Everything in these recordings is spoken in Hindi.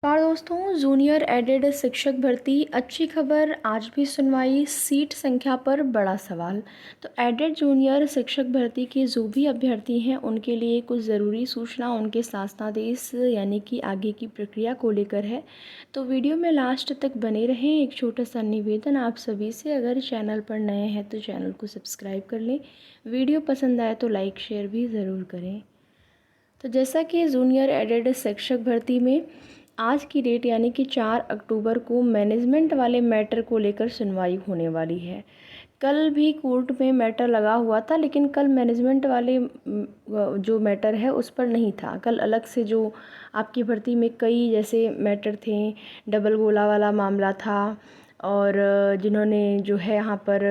नमस्कार दोस्तों, जूनियर एडेड शिक्षक भर्ती अच्छी खबर, आज भी सुनवाई, सीट संख्या पर बड़ा सवाल। तो एडेड जूनियर शिक्षक भर्ती के जो भी अभ्यर्थी हैं उनके लिए कुछ ज़रूरी सूचना उनके शासनादेश यानी कि आगे की प्रक्रिया को लेकर है। तो वीडियो में लास्ट तक बने रहें। एक छोटा सा निवेदन आप सभी से, अगर चैनल पर नए हैं तो चैनल को सब्सक्राइब कर लें, वीडियो पसंद आए तो लाइक शेयर भी ज़रूर करें। तो जैसा कि जूनियर एडेड शिक्षक भर्ती में आज की डेट यानी कि 4 अक्टूबर को मैनेजमेंट वाले मैटर को लेकर सुनवाई होने वाली है। कल भी कोर्ट में मैटर लगा हुआ था, लेकिन कल मैनेजमेंट वाले जो मैटर है उस पर नहीं था। कल अलग से जो आपकी भर्ती में कई जैसे मैटर थे, डबल गोला वाला मामला था और जिन्होंने जो है यहाँ पर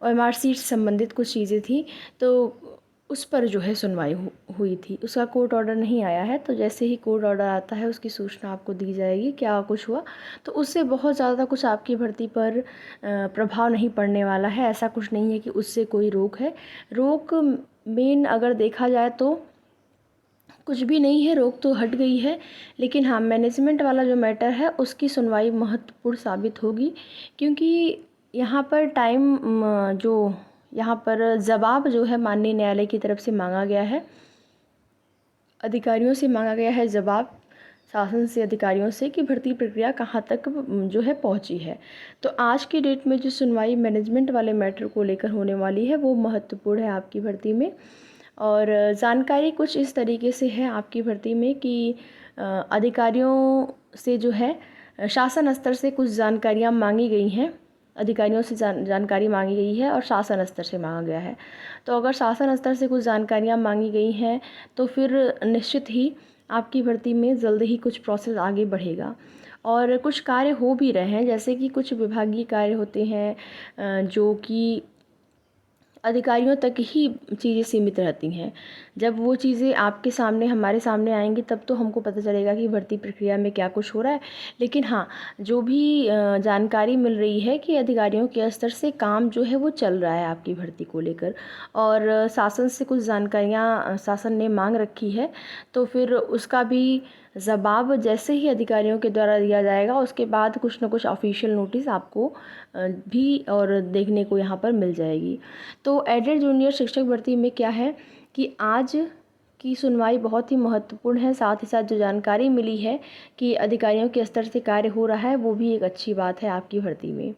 एमआरसी से संबंधित कुछ चीज़ें थी, तो उस पर जो है सुनवाई हुई थी। उसका कोर्ट ऑर्डर नहीं आया है, तो जैसे ही कोर्ट ऑर्डर आता है उसकी सूचना आपको दी जाएगी क्या कुछ हुआ। तो उससे बहुत ज़्यादा कुछ आपकी भर्ती पर प्रभाव नहीं पड़ने वाला है। ऐसा कुछ नहीं है कि उससे कोई रोक है। रोक मेन अगर देखा जाए तो कुछ भी नहीं है, रोक तो हट गई है। लेकिन हाँ, मैनेजमेंट वाला जो मैटर है उसकी सुनवाई महत्वपूर्ण साबित होगी, क्योंकि यहाँ पर टाइम जो यहाँ पर जवाब जो है माननीय न्यायालय की तरफ से मांगा गया है, अधिकारियों से मांगा गया है जवाब, शासन से, अधिकारियों से, कि भर्ती प्रक्रिया कहाँ तक जो है पहुँची है। तो आज की डेट में जो सुनवाई मैनेजमेंट वाले मैटर को लेकर होने वाली है वो महत्वपूर्ण है आपकी भर्ती में। और जानकारी कुछ इस तरीके से है आपकी भर्ती में कि अधिकारियों से जो है शासन स्तर से कुछ जानकारियाँ मांगी गई हैं, अधिकारियों से जानकारी मांगी गई है और शासन स्तर से मांगा गया है। तो अगर शासन स्तर से कुछ जानकारियाँ मांगी गई हैं तो फिर निश्चित ही आपकी भर्ती में जल्द ही कुछ प्रोसेस आगे बढ़ेगा। और कुछ कार्य हो भी रहे हैं, जैसे कि कुछ विभागीय कार्य होते हैं जो कि अधिकारियों तक ही चीज़ें सीमित रहती हैं। जब वो चीज़ें आपके सामने, हमारे सामने आएंगी तब तो हमको पता चलेगा कि भर्ती प्रक्रिया में क्या कुछ हो रहा है। लेकिन हाँ, जो भी जानकारी मिल रही है कि अधिकारियों के स्तर से काम जो है वो चल रहा है आपकी भर्ती को लेकर, और शासन से कुछ जानकारियाँ शासन ने मांग रखी है, तो फिर उसका भी जवाब जैसे ही अधिकारियों के द्वारा दिया जाएगा उसके बाद कुछ न कुछ ऑफिशियल नोटिस आपको भी और देखने को यहाँ पर मिल जाएगी। तो एडेड जूनियर शिक्षक भर्ती में क्या है कि आज की सुनवाई बहुत ही महत्वपूर्ण है। साथ ही साथ जो जानकारी मिली है कि अधिकारियों के स्तर से कार्य हो रहा है, वो भी एक अच्छी बात है आपकी भर्ती में।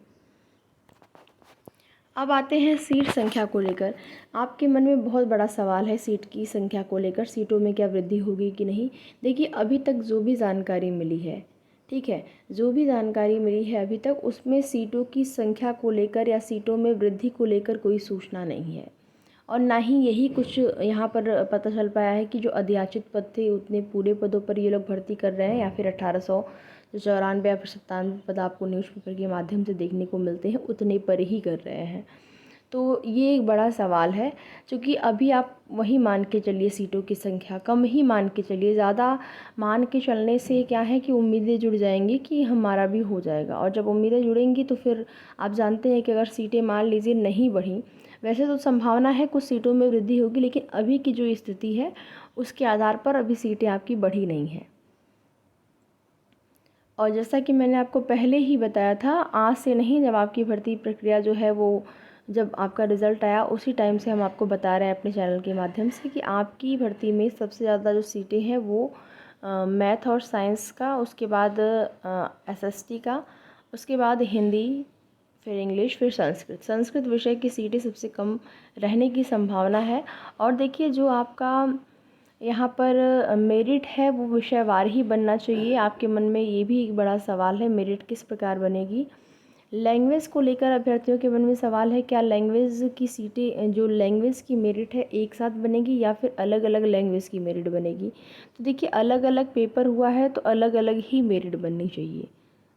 अब आते हैं सीट संख्या को लेकर। आपके मन में बहुत बड़ा सवाल है सीट की संख्या को लेकर, सीटों में क्या वृद्धि होगी कि नहीं। देखिए, अभी तक जो भी जानकारी मिली है, ठीक है, जो भी जानकारी मिली है अभी तक, उसमें सीटों की संख्या को लेकर या सीटों में वृद्धि को लेकर कोई सूचना नहीं है। और ना ही यही कुछ यहाँ पर पता चल पाया है कि जो अध्याचित पद थे उतने पूरे पदों पर ये लोग भर्ती कर रहे हैं, या फिर 1894 या फिर 97 पद आपको न्यूज़पेपर के माध्यम से देखने को मिलते हैं, उतने पर ही कर रहे हैं। तो ये एक बड़ा सवाल है, क्योंकि अभी आप वही मान के चलिए, सीटों की संख्या कम ही मान के चलिए। ज़्यादा मान के चलने से क्या है कि उम्मीदें जुड़ जाएंगी कि हमारा भी हो जाएगा, और जब उम्मीदें जुड़ेंगी तो फिर आप जानते हैं कि अगर सीटें मान लीजिए नहीं बढ़ी, वैसे तो संभावना है कुछ सीटों में वृद्धि होगी, लेकिन अभी की जो स्थिति है उसके आधार पर अभी सीटें आपकी बढ़ी नहीं हैं। और जैसा कि मैंने आपको पहले ही बताया था, आज से नहीं, जब आपकी भर्ती प्रक्रिया जो है वो, जब आपका रिज़ल्ट आया उसी टाइम से हम आपको बता रहे हैं अपने चैनल के माध्यम से कि आपकी भर्ती में सबसे ज़्यादा जो सीटें हैं वो मैथ और साइंस का, उसके बाद एसएसटी का, उसके बाद हिंदी, फिर इंग्लिश, फिर संस्कृत विषय की सीटें सबसे कम रहने की संभावना है। और देखिए, जो आपका यहाँ पर मेरिट है वो विषयवार ही बनना चाहिए। आपके मन में ये भी एक बड़ा सवाल है, मेरिट किस प्रकार बनेगी। लैंग्वेज को लेकर अभ्यर्थियों के मन में सवाल है, क्या लैंग्वेज की सीटें, जो लैंग्वेज की मेरिट है, एक साथ बनेगी या फिर अलग अलग लैंग्वेज की मेरिट बनेगी। तो देखिए, अलग अलग पेपर हुआ है तो अलग अलग ही मेरिट बननी चाहिए।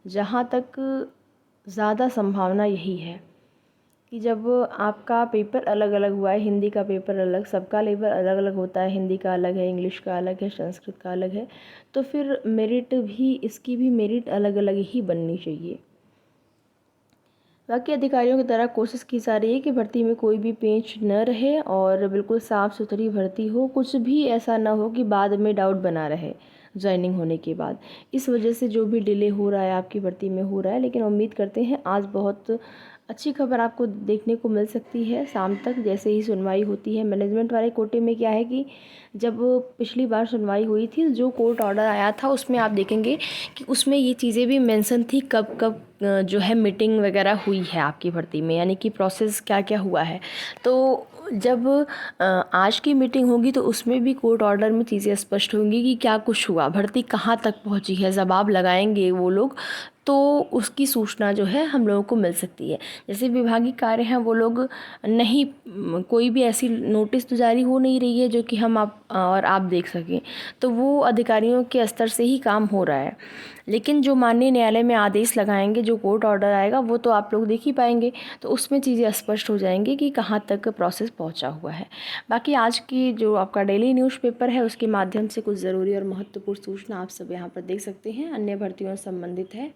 जहाँ तक ज़्यादा संभावना यही है कि जब आपका पेपर अलग अलग हुआ है, हिंदी का पेपर अलग, सबका लेवल अलग अलग होता है, हिंदी का अलग है, इंग्लिश का अलग है, संस्कृत का अलग है, तो फिर मेरिट भी, इसकी भी मेरिट अलग अलग ही बननी चाहिए। बाकी अधिकारियों की तरह कोशिश की जा रही है कि भर्ती में कोई भी पेंच न रहे और बिल्कुल साफ़ सुथरी भर्ती हो, कुछ भी ऐसा ना हो कि बाद में डाउट बना रहे। ज्वाइनिंग होने के बाद। इस वजह से जो भी डिले हो रहा है आपकी भर्ती में हो रहा है, लेकिन उम्मीद करते हैं आज बहुत अच्छी खबर आपको देखने को मिल सकती है शाम तक, जैसे ही सुनवाई होती है। मैनेजमेंट वाले कोटे में क्या है कि जब पिछली बार सुनवाई हुई थी, जो कोर्ट ऑर्डर आया था उसमें आप देखेंगे कि उसमें ये चीज़ें भी मेंशन थी कब कब जो है मीटिंग वगैरह हुई है आपकी भर्ती में, यानी कि प्रोसेस क्या क्या हुआ है। तो जब आज की मीटिंग होगी तो उसमें भी कोर्ट ऑर्डर में चीज़ें स्पष्ट होंगी कि क्या कुछ हुआ, भर्ती कहाँ तक पहुँची है, जवाब लगाएंगे वो लोग, तो उसकी सूचना जो है हम लोगों को मिल सकती है। जैसे विभागीय कार्य हैं वो लोग नहीं, कोई भी ऐसी नोटिस तो जारी हो नहीं रही है जो कि हम आप देख सकें, तो वो अधिकारियों के स्तर से ही काम हो रहा है। लेकिन जो माननीय न्यायालय में आदेश लगाएंगे, जो कोर्ट ऑर्डर आएगा, वो तो आप लोग देख ही पाएंगे, तो उसमें चीज़ें स्पष्ट हो जाएंगी कि कहाँ तक प्रोसेस पहुँचा हुआ है। बाकी आज की जो आपका डेली न्यूज़पेपर है उसके माध्यम से कुछ ज़रूरी और महत्वपूर्ण सूचना आप सब यहाँ पर देख सकते हैं, अन्य भर्तियों से संबंधित है।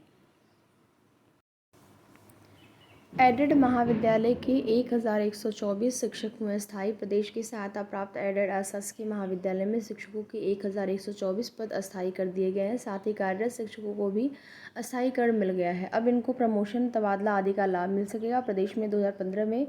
एडेड महाविद्यालय के 1124 शिक्षक हुए स्थायी। प्रदेश की सहायता प्राप्त एडेड अशासकीय महाविद्यालय में शिक्षकों के 1124 पद अस्थायी कर दिए गए हैं। साथ ही कार्यरत शिक्षकों को भी अस्थायीकरण मिल गया है। अब इनको प्रमोशन, तबादला आदि का लाभ मिल सकेगा। प्रदेश में 2015 में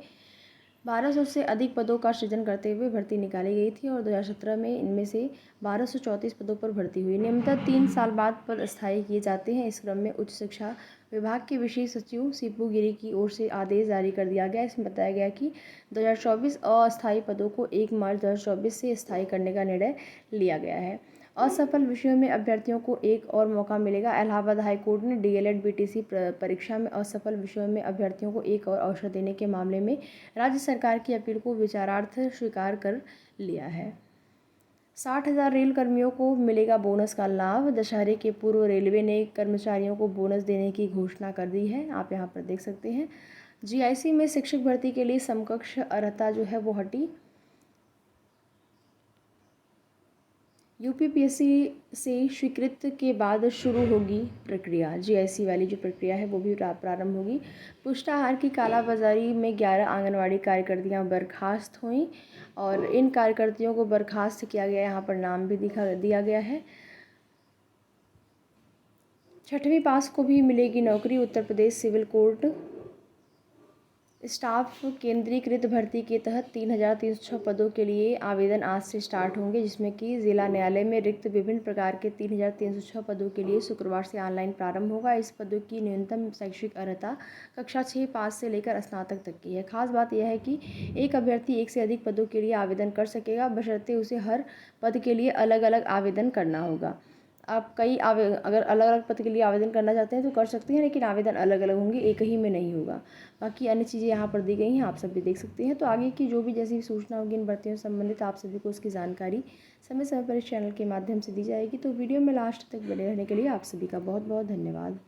1200 से अधिक पदों का सृजन करते हुए भर्ती निकाली गई थी और 2017 में इनमें से 1234 पदों पर भर्ती हुई। नियमित 3 साल बाद पद अस्थायी किए जाते हैं। इस क्रम में उच्च शिक्षा विभाग के विशेष सचिव सीपू गिरी की ओर से आदेश जारी कर दिया गया। इसमें बताया गया कि 2024 अस्थायी पदों को 1 मार्च 2024 से स्थायी करने का निर्णय लिया गया है। असफल विषयों में अभ्यर्थियों को एक और मौका मिलेगा। इलाहाबाद हाईकोर्ट ने डीएलएड बीटीसी परीक्षा में असफल विषयों में अभ्यर्थियों को एक और अवसर देने के मामले में राज्य सरकार की अपील को विचारार्थ स्वीकार कर लिया है। 60,000 रेल कर्मियों को मिलेगा बोनस का लाभ। दशहरे के पूर्व रेलवे ने कर्मचारियों को बोनस देने की घोषणा कर दी है, आप यहाँ पर देख सकते हैं। जीआईसी में शिक्षक भर्ती के लिए समकक्ष अर्हता जो है वो हटी। यूपीपीएससी से स्वीकृत के बाद शुरू होगी प्रक्रिया। जीआईसी वाली जो प्रक्रिया है वो भी प्रारंभ होगी। पुष्टाहार की कालाबाजारी में 11 आंगनवाड़ी कार्यकर्तियां बर्खास्त हुईं और इन कार्यकर्तियों को बर्खास्त किया गया, यहाँ पर नाम भी दिया गया है। 6वीं पास को भी मिलेगी नौकरी। Uttar Pradesh civil court staff केंद्रीकृत भर्ती के तहत 3,306 पदों के लिए आवेदन आज से स्टार्ट होंगे, जिसमें कि जिला न्यायालय में रिक्त विभिन्न प्रकार के 3,306 पदों के लिए शुक्रवार से ऑनलाइन प्रारंभ होगा। इस पदों की न्यूनतम शैक्षिक अर्हता कक्षा 6 पास से लेकर स्नातक तक की है। खास बात यह है कि एक अभ्यर्थी एक से अधिक पदों के लिए आवेदन कर सकेगा, बशर्ते उसे हर पद के लिए अलग अलग आवेदन करना होगा। आप अगर अलग अलग पद के लिए आवेदन करना चाहते हैं तो कर सकते हैं, लेकिन आवेदन अलग अलग होंगे, एक ही में नहीं होगा। बाकी अन्य चीज़ें यहाँ पर दी गई हैं, आप सब भी देख सकते हैं। तो आगे की जो भी जैसी सूचना होगी इन भर्तियों से संबंधित, आप सभी को उसकी जानकारी समय समय पर इस चैनल के माध्यम से दी जाएगी। तो वीडियो में लास्ट तक बने रहने के लिए आप सभी का बहुत बहुत धन्यवाद।